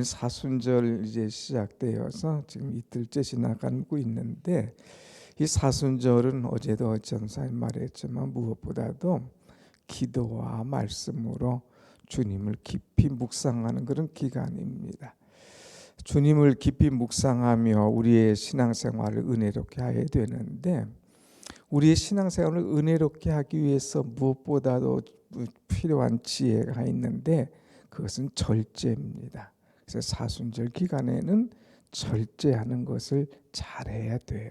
우리는 사순절 이제 시작되어서 지금 이틀째 지나가고 있는데, 이 사순절은 어제도 전사님 말했지만 무엇보다도 기도와 말씀으로 주님을 깊이 묵상하는 그런 기간입니다. 주님을 깊이 묵상하며 우리의 신앙생활을 은혜롭게 해야 되는데, 우리의 신앙생활을 은혜롭게 하기 위해서 무엇보다도 필요한 지혜가 있는데, 그것은 절제입니다. 그래서 사순절 기간에는 절제하는 것을 잘해야 돼요.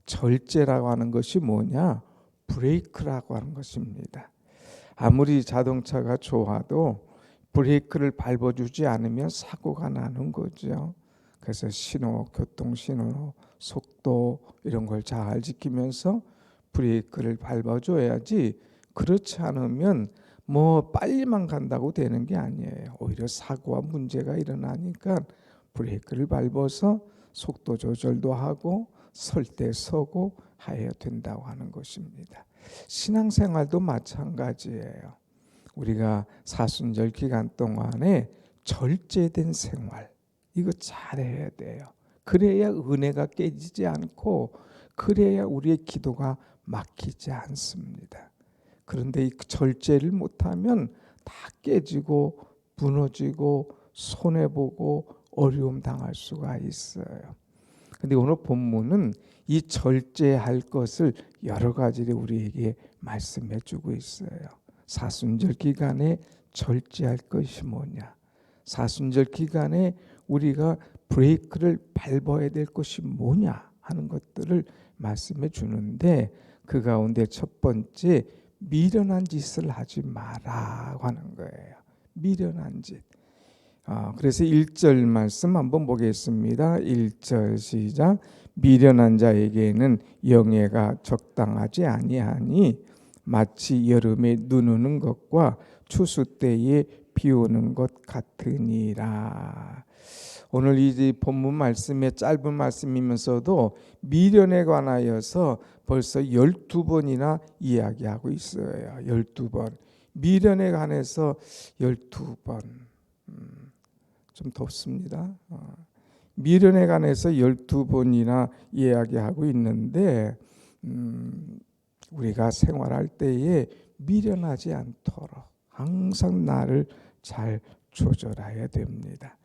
절제라고 하는 것이 뭐냐? 브레이크라고 하는 것입니다. 아무리 자동차가 좋아도 브레이크를 밟아주지 않으면 사고가 나는 거죠. 그래서 신호, 교통신호, 속도 이런 걸 잘 지키면서 브레이크를 밟아줘야지, 그렇지 않으면 뭐 빨리만 간다고 되는 게 아니에요. 오히려 사고와 문제가 일어나니까 브레이크를 밟아서 속도 조절도 하고 설 때 서고 해야 된다고 하는 것입니다. 신앙생활도 마찬가지예요. 우리가 사순절 기간 동안에 절제된 생활, 이거 잘해야 돼요. 그래야 은혜가 깨지지 않고, 그래야 우리의 기도가 막히지 않습니다. 그런데 이 절제를 못하면 다 깨지고 무너지고 손해보고 어려움 당할 수가 있어요. 근데 오늘 본문은 이 절제할 것을 여러 가지를 우리에게 말씀해 주고 있어요. 사순절 기간에 절제할 것이 뭐냐? 사순절 기간에 우리가 브레이크를 밟아야 될 것이 뭐냐 하는 것들을 말씀해 주는데, 그 가운데 첫 번째, 미련한 짓을 하지 마라고 하는 거예요. 미련한 짓. 그래서 1절 말씀 한번 보겠습니다. 1절 시작. 미련한 자에게는 영예가 적당하지 아니하니 마치 여름에 눈 오는 것과 추수 때에 비 오는 것 같으니라. 오늘 이 본문 말씀의 짧은 말씀이면서도 미련에 관하여서 벌써 12번이나 이야기하고 있어요. 12번. 미련에 관해서 12번. 좀 덥습니다. 미련에 관해서 12번이나 이야기하고 있는데, 우리가 생활할 때에 미련하지 않도록 항상 나를 잘 조절해야 됩니다.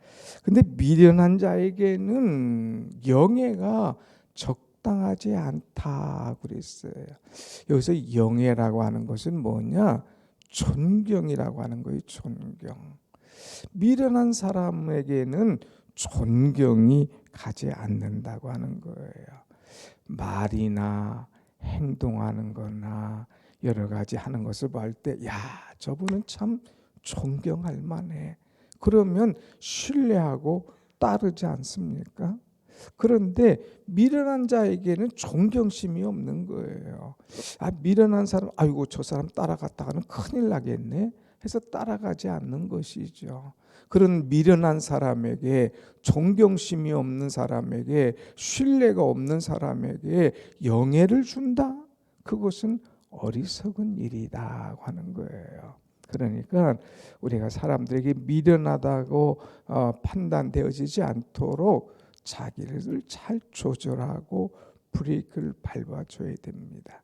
근데 미련한 자에게는 영예가 적당하지 않다 그랬어요. 여기서 영예라고 하는 것은 뭐냐? 존경이라고 하는 거예요. 존경. 미련한 사람에게는 존경이 가지 않는다고 하는 거예요. 말이나 행동하는 거나 여러 가지 하는 것을 볼 때, 야, 저분은 참 존경할 만해. 그러면 신뢰하고 따르지 않습니까? 그런데 미련한 자에게는 존경심이 없는 거예요. 미련한 사람, 아이고 저 사람 따라갔다가는 큰일 나겠네 해서 따라가지 않는 것이죠. 그런 미련한 사람에게, 존경심이 없는 사람에게, 신뢰가 없는 사람에게 영예를 준다? 그것은 어리석은 일이다 하는 거예요. 그러니까 우리가 사람들에게 미련하다고 판단되어지지 않도록 자기를 잘 조절하고 브레이크를 밟아줘야 됩니다.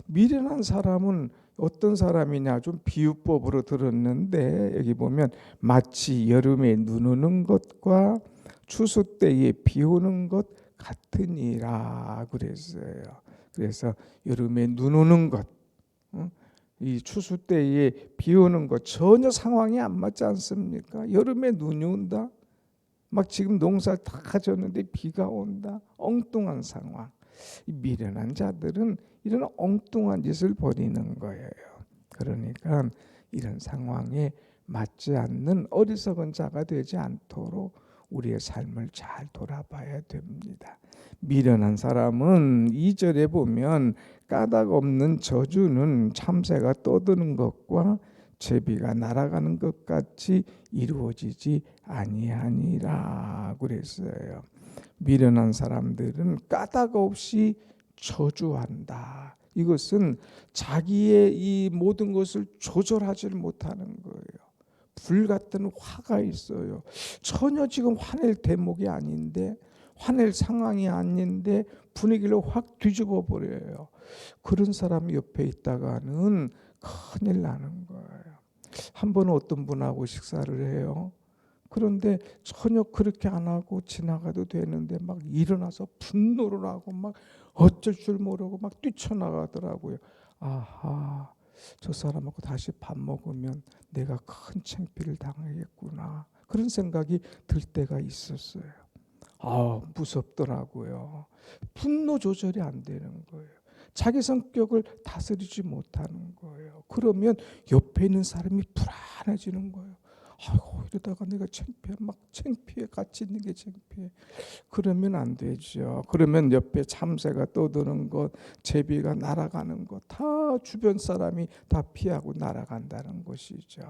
미련한 사람은 어떤 사람이냐, 좀 비유법으로 들었는데, 여기 보면 마치 여름에 눈 오는 것과 추수 때에 비 오는 것 같으니라 그랬어요. 그래서 여름에 눈 오는 것, 이 추수 때에 비 오는 것 전혀 상황이 안 맞지 않습니까? 여름에 눈이 온다. 막 지금 농사 다 졌는데 비가 온다. 엉뚱한 상황. 미련한 자들은 이런 엉뚱한 짓을 벌이는 거예요. 그러니까 이런 상황에 맞지 않는 어리석은 자가 되지 않도록 우리의 삶을 잘 돌아봐야 됩니다. 미련한 사람은 2절에 보면 까닭 없는 저주는 참새가 떠드는 것과 제비가 날아가는 것 같이 이루어지지 아니하니라 그랬어요. 미련한 사람들은 까닭 없이 저주한다. 이것은 자기의 이 모든 것을 조절하지 못하는 거예요. 불같은 화가 있어요. 전혀 지금 화낼 대목이 아닌데, 화낼 상황이 아닌데 분위기를 확 뒤집어 버려요. 그런 사람이 옆에 있다가는 큰일 나는 거예요. 한 번은 어떤 분하고 식사를 해요. 그런데 전혀 그렇게 안 하고 지나가도 되는데 막 일어나서 분노를 하고 막 어쩔 줄 모르고 막 뛰쳐나가더라고요. 아하, 저 사람하고 다시 밥 먹으면 내가 큰 창피를 당하겠구나. 그런 생각이 들 때가 있었어요. 아, 무섭더라고요. 분노 조절이 안 되는 거예요. 자기 성격을 다스리지 못하는 거예요. 그러면 옆에 있는 사람이 불안해지는 거예요. 아이고, 이러다가 내가 창피해, 막 창피해, 같이 있는 게 창피해. 그러면 안 되죠. 그러면 옆에 참새가 떠드는 것, 제비가 날아가는 것, 다 주변 사람이 다 피하고 날아간다는 것이죠.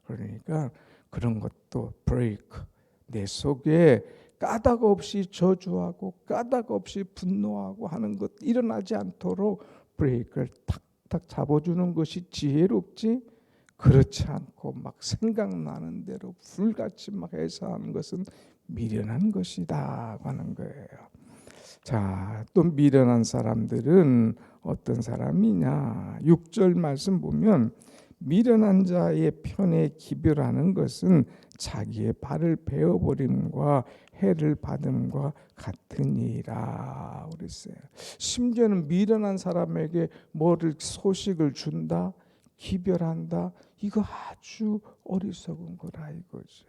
그러니까 그런 것도 브레이크, 내 속에 까닭 없이 저주하고 까닭 없이 분노하고 하는 것 일어나지 않도록 브레이크를 탁탁 잡아주는 것이 지혜롭지, 그렇지 않고 막 생각나는 대로 불같이 막 해서 하는 것은 미련한 것이다 하는 거예요. 자, 또 미련한 사람들은 어떤 사람이냐? 6절 말씀 보면 미련한 자의 편에 기별하는 것은 자기의 발을 베어버림과 해를 받음과 같으니라 그랬어요. 심지어는 미련한 사람에게 뭐를 소식을 준다, 기별한다, 이거 아주 어리석은 거라 이거죠.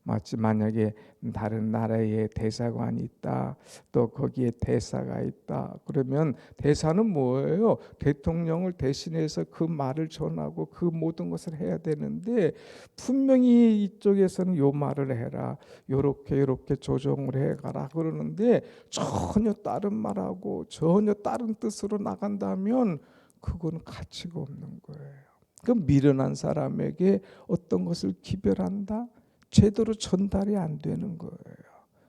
마치 만약에 다른 나라에 대사관이 있다, 또 거기에 대사가 있다, 그러면 대사는 뭐예요? 대통령을 대신해서 그 말을 전하고 그 모든 것을 해야 되는데, 분명히 이쪽에서는 요 말을 해라, 요렇게 조정을 해가라 그러는데 전혀 다른 말하고 전혀 다른 뜻으로 나간다면 그건 가치가 없는 거예요. 그 미련한 사람에게 어떤 것을 기별한다, 제대로 전달이 안 되는 거예요.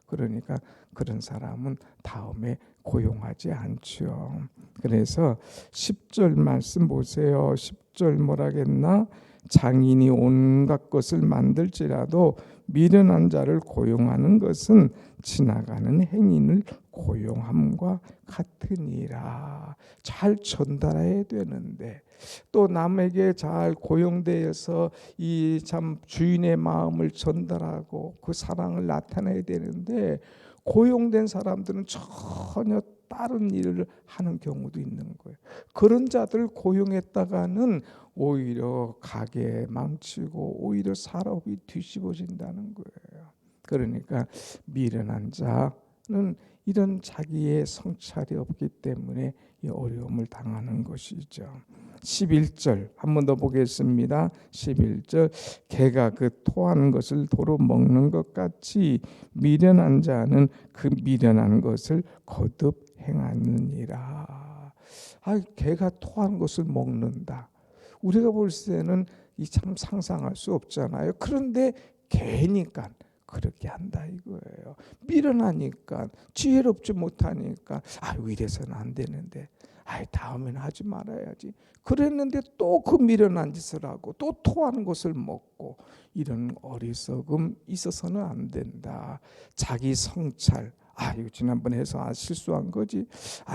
그러니까 그런 사람은 다음에 고용하지 않죠. 그래서 10절 말씀 보세요. 10절 뭐라겠나? 장인이 온갖 것을 만들지라도 미련한 자를 고용하는 것은 지나가는 행인을 고용함과 같으니라. 잘 전달해야 되는데, 또 남에게 잘 고용되어서 이 참 주인의 마음을 전달하고 그 사랑을 나타내야 되는데, 고용된 사람들은 전혀 다른 일을 하는 경우도 있는 거예요. 그런 자들 고용했다가는 오히려 가게 망치고 오히려 사업이 뒤집어진다는 거예요. 그러니까 미련한 자는 이런 자기의 성찰이 없기 때문에 이 어려움을 당하는 것이죠. 11절 한 번 더 보겠습니다. 11절 개가 그 토한 것을 도로 먹는 것 같이 미련한 자는 그 미련한 것을 거듭 행하느니라. 개가 토한 것을 먹는다. 우리가 볼 때는 이 참 상상할 수 없잖아요. 그런데 개니까 그렇게 한다 이거예요. 미련하니까, 지혜롭지 못하니까, 이래서는 안 되는데, 다음엔 하지 말아야지 그랬는데 또 그 미련한 짓을 하고 또 토하는 것을 먹고, 이런 어리석음 있어서는 안 된다. 자기 성찰, 이거 지난번에 해서 실수한 거지,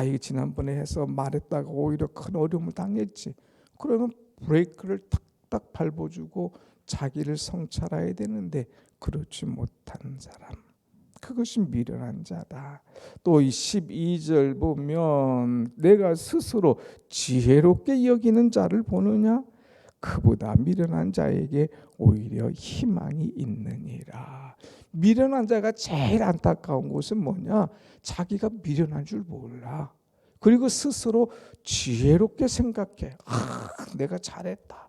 이거 지난번에 해서 말했다가 오히려 큰 어려움을 당했지, 그러면 브레이크를 탁탁 밟아주고 자기를 성찰해야 되는데 그렇지 못한 사람, 그것이 미련한 자다. 또 이 12절 보면 내가 스스로 지혜롭게 여기는 자를 보느냐, 그보다 미련한 자에게 오히려 희망이 있느니라. 미련한 자가 제일 안타까운 것은 뭐냐, 자기가 미련한 줄 몰라. 그리고 스스로 지혜롭게 생각해. 내가 잘했다,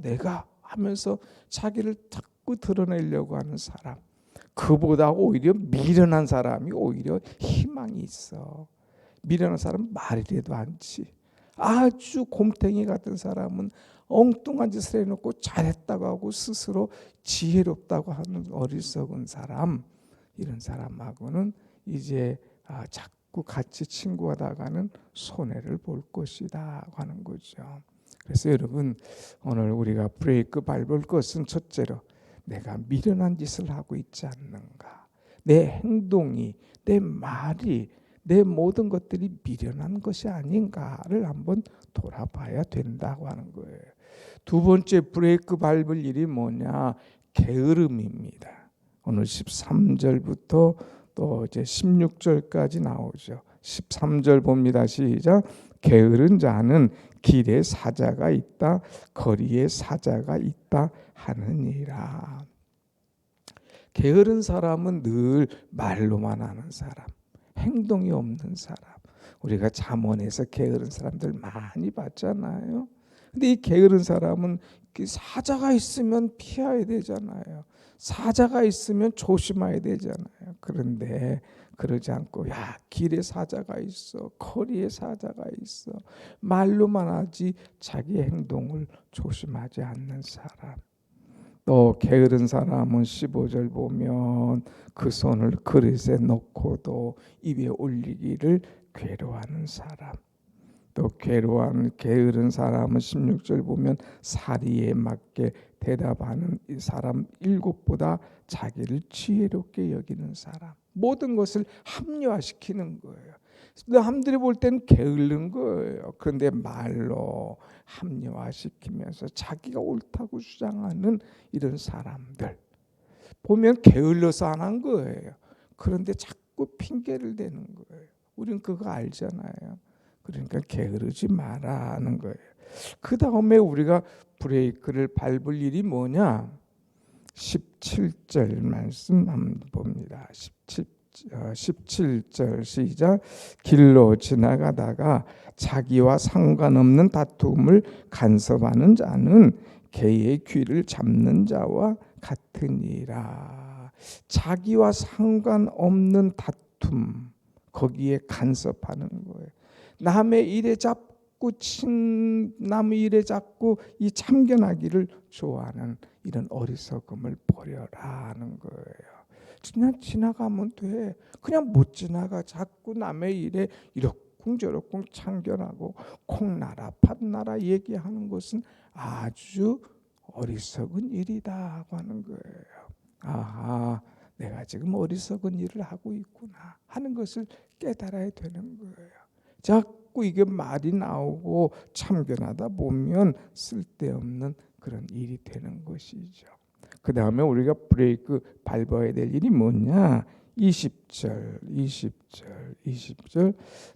내가 하면서 자기를 자꾸 드러내려고 하는 사람, 그보다 오히려 미련한 사람이 오히려 희망이 있어. 미련한 사람은 말이라도 않지. 아주 곰탱이 같은 사람은 엉뚱한 짓을 해놓고 잘했다고 하고 스스로 지혜롭다고 하는 어리석은 사람, 이런 사람하고는 이제 자꾸 같이 친구하다가는 손해를 볼 것이다 하는 거죠. 그래서 여러분 오늘 우리가 브레이크 밟을 것은 첫째로 내가 미련한 짓을 하고 있지 않는가. 내 행동이, 내 말이, 내 모든 것들이 미련한 것이 아닌가를 한번 돌아봐야 된다고 하는 거예요. 두 번째 브레이크 밟을 일이 뭐냐? 게으름입니다. 오늘 13절부터 또 이제 16절까지 나오죠. 13절 봅니다. 시작. 게으른 자는 길에 사자가 있다, 거리에 사자가 있다 하느니라. 게으른 사람은 늘 말로만 하는 사람, 행동이 없는 사람. 우리가 잠언에서 게으른 사람들 많이 봤잖아요. 근데 이 게으른 사람은 사자가 있으면 피해야 되잖아요. 사자가 있으면 조심해야 되잖아요. 그런데 그러지 않고 야 길에 사자가 있어, 거리에 사자가 있어, 말로만 하지 자기 행동을 조심하지 않는 사람. 또 게으른 사람은 15절 보면 그 손을 그릇에 넣고도 입에 올리기를 괴로워하는 사람. 또 게으른 사람은 16절 보면 사리에 맞게 대답하는 이 사람 7보다 자기를 지혜롭게 여기는 사람. 모든 것을 합리화시키는 거예요. 남들이 볼 때는 게으른 거예요. 그런데 말로 합리화시키면서 자기가 옳다고 주장하는 이런 사람들 보면 게을러서 안 한 거예요. 그런데 자꾸 핑계를 대는 거예요. 우린 그거 알잖아요. 그러니까 게으르지 마라 하는 거예요. 그 다음에 우리가 브레이크를 밟을 일이 뭐냐? 17절 말씀 한번 봅니다. 17절 시작. 길로 지나가다가 자기와 상관없는 다툼을 간섭하는 자는 개의 귀를 잡는 자와 같으니라. 자기와 상관없는 다툼, 거기에 간섭하는 거예요. 남의 일에 자꾸 남의 일에 자꾸 이 참견하기를 좋아하는 이런 어리석음을 버려라 하는 거예요. 그냥 지나가면 돼. 그냥 못 지나가. 자꾸 남의 일에 이러쿵저러쿵 참견하고 콩나라 팥나라 얘기하는 것은 아주 어리석은 일이다 하는 거예요. 아하, 내가 지금 어리석은 일을 하고 있구나 하는 것을 깨달아야 되는 거예요. 자꾸 이게 말이 나오고 참견하다 보면 쓸데없는 그런 일이 되는 것이죠. 그 다음에 우리가 브레이크 밟아야 될 일이 뭐냐? 20절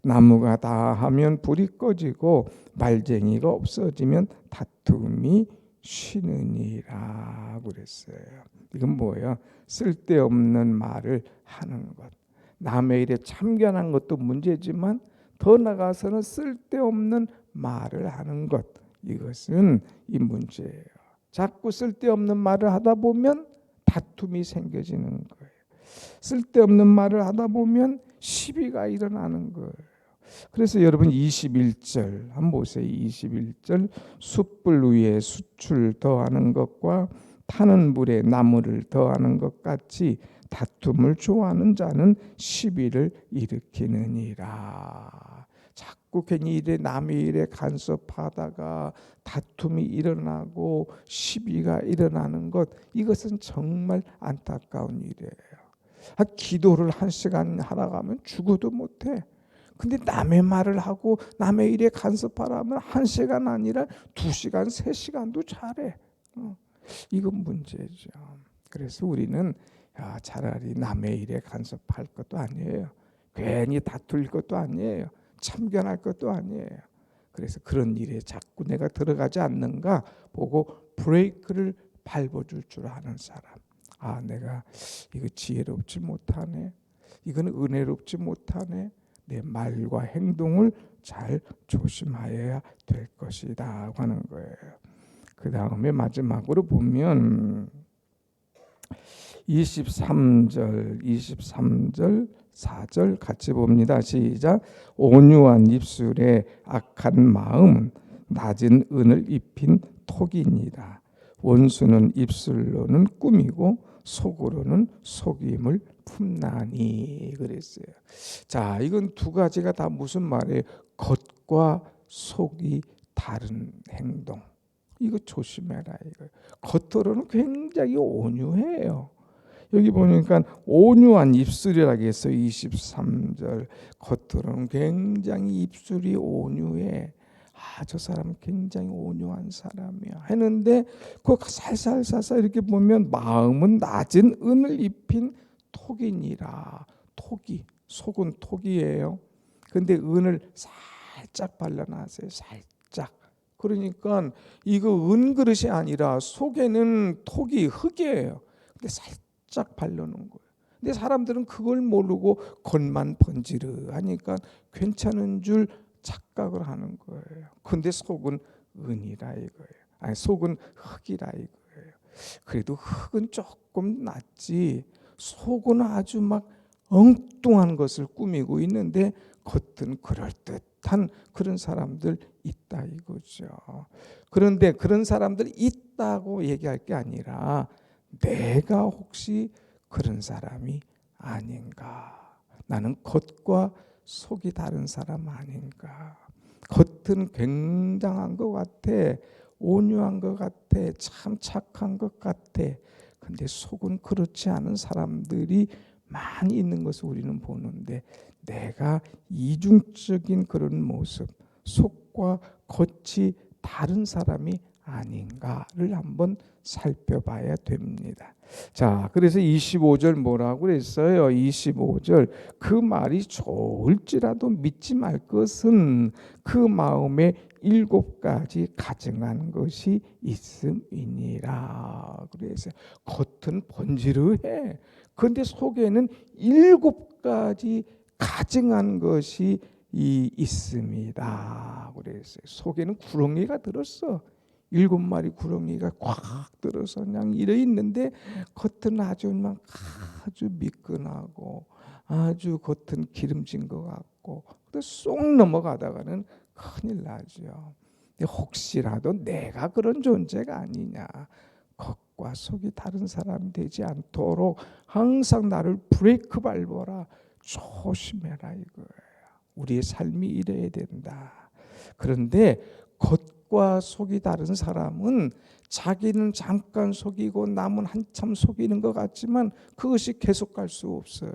나무가 다하면 불이 꺼지고 말쟁이가 없어지면 다툼이 쉬느니라 그랬어요. 이건 뭐예요? 쓸데없는 말을 하는 것. 남의 일에 참견한 것도 문제지만 더 나아가서는 쓸데없는 말을 하는 것. 이것은 이 문제예요. 자꾸 쓸데없는 말을 하다 보면 다툼이 생겨지는 거예요. 쓸데없는 말을 하다 보면 시비가 일어나는 거예요. 그래서 여러분 21절 한번 보세요. 21절 숯불 위에 숯을 더하는 것과 타는 불에 나무를 더하는 것 같이 다툼을 좋아하는 자는 시비를 일으키느니라. 자꾸 괜히 일에 남의 일에 간섭하다가 다툼이 일어나고 시비가 일어나는 것, 이것은 정말 안타까운 일이에요. 기도를 1시간 하다가 하면 죽어도 못해. 근데 남의 말을 하고 남의 일에 간섭하라면 1시간 아니라 2시간, 3시간도 잘해. 이건 문제죠. 그래서 우리는 차라리 남의 일에 간섭할 것도 아니에요. 괜히 다툴 것도 아니에요. 참견할 것도 아니에요. 그래서 그런 일에 자꾸 내가 들어가지 않는가 보고 브레이크를 밟아줄 줄 아는 사람. 내가 이거 지혜롭지 못하네. 이거는 은혜롭지 못하네. 내 말과 행동을 잘 조심하여야 될 것이다 하는 거예요. 그 다음에 마지막으로 보면 23절 4절 같이 봅니다. 시작. 온유한 입술에 악한 마음, 낮은 은을 입힌 톡이니라. 원수는 입술로는 꾸미고 속으로는 속임을 품나니 그랬어요. 자, 이건 두 가지가 다 무슨 말이에요? 겉과 속이 다른 행동, 이거 조심해라 이거예요. 겉으로는 굉장히 온유해요. 여기 보니까 온유한 입술이라고 했어요. 23절. 겉으로는 굉장히 입술이 온유해. 저 사람은 굉장히 온유한 사람이야 했는데, 그 살살살살 이렇게 보면 마음은 낮은 은을 입힌 톡이니라. 톡이, 속은 톡이에요. 근데 은을 살짝 발라놨어요. 살짝. 그러니까 이거 은 그릇이 아니라 속에는 톡이 흙이에요. 근데 살짝 발라놓은 거예요. 근데 사람들은 그걸 모르고 겉만 번지르하니까 괜찮은 줄 착각을 하는 거예요. 근데 속은 은이라 이거예요. 아니, 속은 흙이라 이거예요. 그래도 흙은 조금 낫지, 속은 아주 막 엉뚱한 것을 꾸미고 있는데 겉은 그럴듯한 그런 사람들 있다 이거죠. 그런데 그런 사람들 있다고 얘기할 게 아니라 내가 혹시 그런 사람이 아닌가, 나는 겉과 속이 다른 사람 아닌가. 겉은 굉장한 것 같아, 온유한 것 같아, 참 착한 것 같아. 근데 속은 그렇지 않은 사람들이 많이 있는 것을 우리는 보는데, 내가 이중적인 그런 모습, 속과 겉이 다른 사람이 아닌가를 한번 살펴봐야 됩니다. 자, 그래서 25절 뭐라고 그랬어요? 25절, 그 말이 좋을지라도 믿지 말 것은 그 마음에 7가지 가증한 것이 있음이니라. 그래서 겉은 번지르해, 그런데 속에는 7가지 가증한 것이 있습니다. 그래서 속에는 구렁이가 들었어. 7마리 구렁이가 꽉 들어서 그냥 이래 있는데, 겉은 아주 미끈하고 아주 겉은 기름진 것 같고, 쏙 넘어가다가는 큰일 나죠. 혹시라도 내가 그런 존재가 아니냐, 겉과 속이 다른 사람이 되지 않도록 항상 나를 브레이크 밟아라, 조심해라 이거예요. 우리의 삶이 이래야 된다. 그런데 겉과 속이 다른 사람은 자기는 잠깐 속이고 남은 한참 속이는 것 같지만 그것이 계속 갈 수 없어요.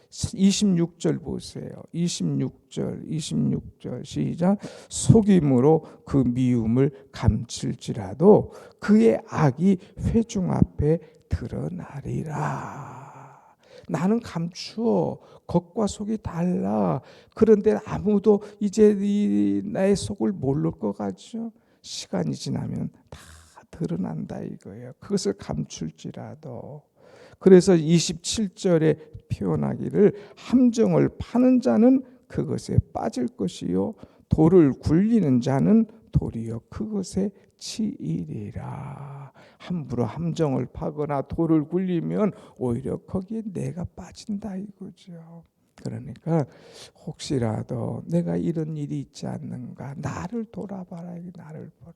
26절 보세요. 26절 시작. 속임으로 그 미움을 감출지라도 그의 악이 회중 앞에 드러나리라. 나는 감추어, 겉과 속이 달라. 그런데 아무도 이제 나의 속을 모를 것 같죠. 시간이 지나면 다 드러난다 이거예요. 그것을 감출지라도. 그래서 27절에 표현하기를, 함정을 파는 자는 그것에 빠질 것이요 돌을 굴리는 자는 도리어 그것에 치이리라. 함부로 함정을 파거나 돌을 굴리면 오히려 거기에 내가 빠진다 이거죠. 그러니까 혹시라도 내가 이런 일이 있지 않는가, 나를 돌아봐라, 나를 보라.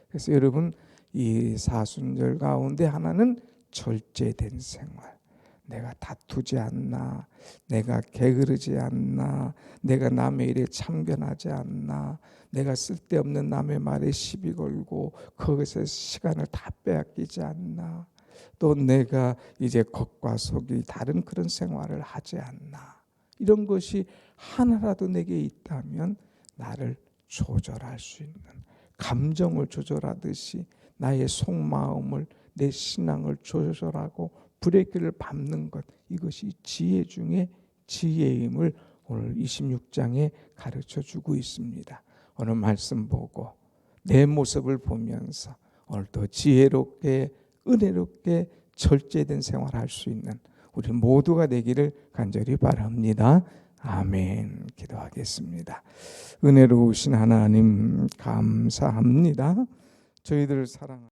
그래서 여러분, 이 사순절 가운데 하나는 절제된 생활. 내가 다투지 않나, 내가 게으르지 않나, 내가 남의 일에 참견하지 않나, 내가 쓸데없는 남의 말에 시비 걸고 거기서 시간을 다 빼앗기지 않나, 또 내가 이제 겉과 속이 다른 그런 생활을 하지 않나. 이런 것이 하나라도 내게 있다면 나를 조절할 수 있는, 감정을 조절하듯이 나의 속마음을, 내 신앙을 조절하고 브레이크를 밟는 것, 이것이 지혜 중에 지혜임을 오늘 26장에 가르쳐 주고 있습니다. 오늘 말씀 보고 내 모습을 보면서 오늘 더 지혜롭게 은혜롭게 절제된 생활할 수 있는 우리 모두가 되기를 간절히 바랍니다. 아멘. 기도하겠습니다. 은혜로우신 하나님 감사합니다. 저희들 사랑